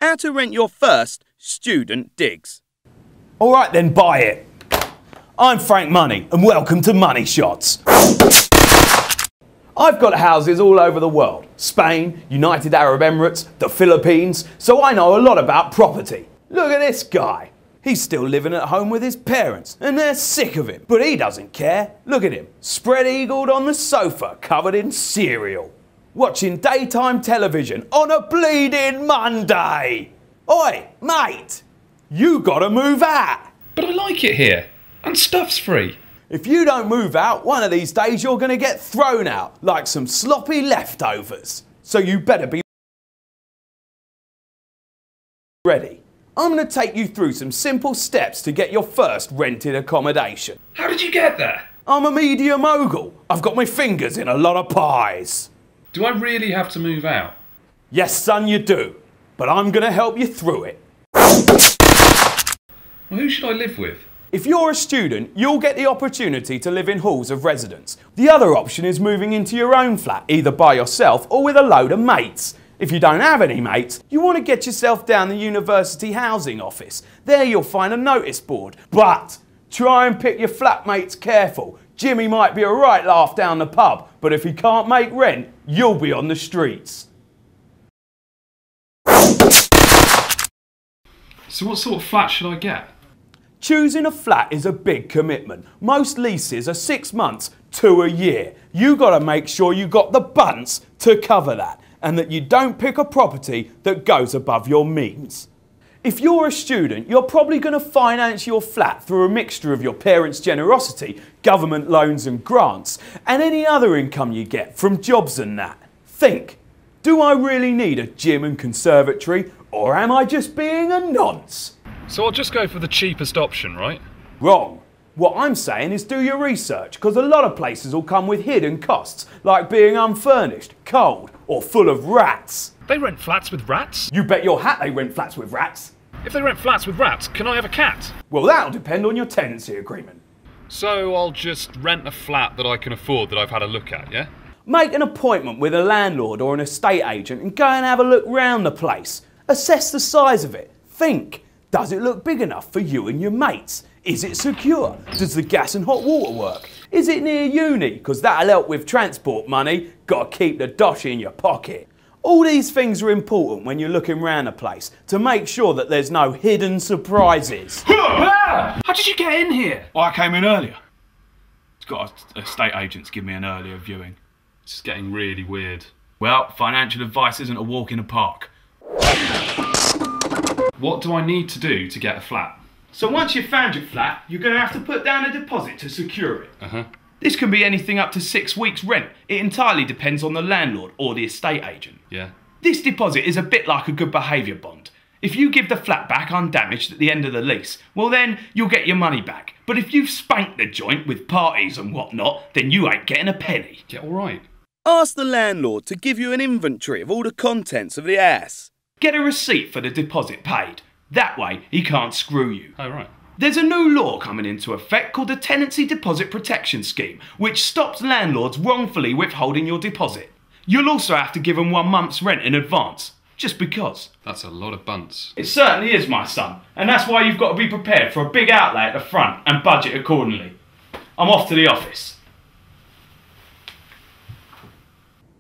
How to rent your first student digs. Alright then, buy it. I'm Frank Money and welcome to Money Shots. I've got houses all over the world. Spain, United Arab Emirates, the Philippines, so I know a lot about property. Look at this guy. He's still living at home with his parents and they're sick of him. But he doesn't care. Look at him, spread-eagled on the sofa, covered in cereal. Watching daytime television on a bleeding Monday. Oi, mate, you gotta move out. But I like it here, and stuff's free. If you don't move out, one of these days you're gonna get thrown out like some sloppy leftovers. So you better be ready. I'm gonna take you through some simple steps to get your first rented accommodation. How did you get there? I'm a media mogul. I've got my fingers in a lot of pies. Do I really have to move out? Yes, son, you do. But I'm gonna help you through it. Well, who should I live with? If you're a student, you'll get the opportunity to live in halls of residence. The other option is moving into your own flat, either by yourself or with a load of mates. If you don't have any mates, you want to get yourself down the university housing office. There you'll find a notice board. But try and pick your flatmates careful. Jimmy might be a right laugh down the pub, but if he can't make rent, you'll be on the streets. So what sort of flat should I get? Choosing a flat is a big commitment. Most leases are 6 months to a year. You got to make sure you got the bunts to cover that, and that you don't pick a property that goes above your means. If you're a student, you're probably going to finance your flat through a mixture of your parents' generosity, government loans and grants, and any other income you get from jobs and that. Think, do I really need a gym and conservatory, or am I just being a nonce? So I'll just go for the cheapest option, right? Wrong. What I'm saying is do your research, because a lot of places will come with hidden costs, like being unfurnished, cold, or full of rats. They rent flats with rats? You bet your hat they rent flats with rats. If they rent flats with rats, can I have a cat? Well, that'll depend on your tenancy agreement. So I'll just rent a flat that I can afford that I've had a look at, yeah? Make an appointment with a landlord or an estate agent and go and have a look round the place. Assess the size of it. Think, does it look big enough for you and your mates? Is it secure? Does the gas and hot water work? Is it near uni? Because that'll help with transport money. Got to keep the dosh in your pocket. All these things are important when you're looking round a place to make sure that there's no hidden surprises. How did you get in here? Well, I came in earlier. It's got estate agents give me an earlier viewing. It's getting really weird. Well, financial advice isn't a walk in a park. What do I need to do to get a flat? So once you've found your flat, you're going to have to put down a deposit to secure it. Uh-huh. This can be anything up to 6 weeks' rent. It entirely depends on the landlord or the estate agent. Yeah. This deposit is a bit like a good behaviour bond. If you give the flat back undamaged at the end of the lease, well then you'll get your money back. But if you've spanked the joint with parties and whatnot, then you ain't getting a penny. Yeah, all right. Ask the landlord to give you an inventory of all the contents of the house. Get a receipt for the deposit paid. That way he can't screw you. Oh, right. There's a new law coming into effect called the Tenancy Deposit Protection Scheme, which stops landlords wrongfully withholding your deposit. You'll also have to give them 1 month's rent in advance, just because. That's a lot of bunts. It certainly is, my son, and that's why you've got to be prepared for a big outlay at the front and budget accordingly. I'm off to the office.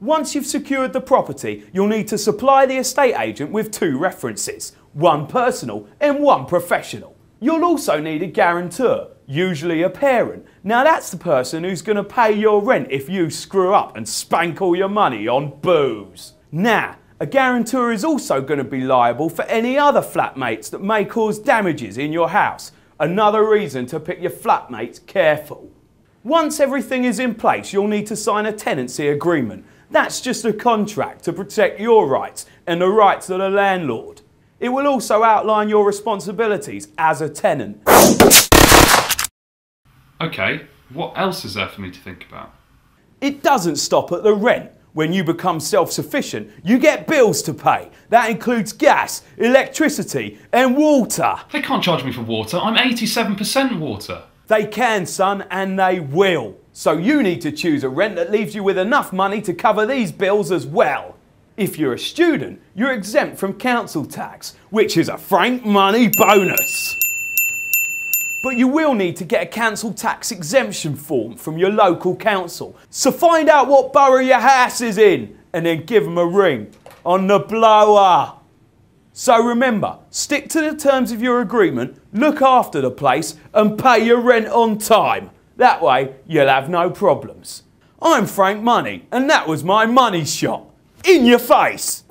Once you've secured the property, you'll need to supply the estate agent with 2 references, 1 personal and 1 professional. You'll also need a guarantor, usually a parent. Now that's the person who's going to pay your rent if you screw up and spank all your money on booze. Now, a guarantor is also going to be liable for any other flatmates that may cause damages in your house. Another reason to pick your flatmates careful. Once everything is in place, you'll need to sign a tenancy agreement. That's just a contract to protect your rights and the rights of the landlord. It will also outline your responsibilities as a tenant. Okay, what else is there for me to think about? It doesn't stop at the rent. When you become self-sufficient, you get bills to pay. That includes gas, electricity and water. They can't charge me for water. I'm 87% water. They can, son, and they will. So you need to choose a rent that leaves you with enough money to cover these bills as well. If you're a student, you're exempt from council tax, which is a frank money bonus. But you will need to get a council tax exemption form from your local council. So find out what borough your house is in and then give them a ring on the blower. So remember, stick to the terms of your agreement, look after the place and pay your rent on time. That way you'll have no problems. I'm Frank Money and that was my money shot. In your face!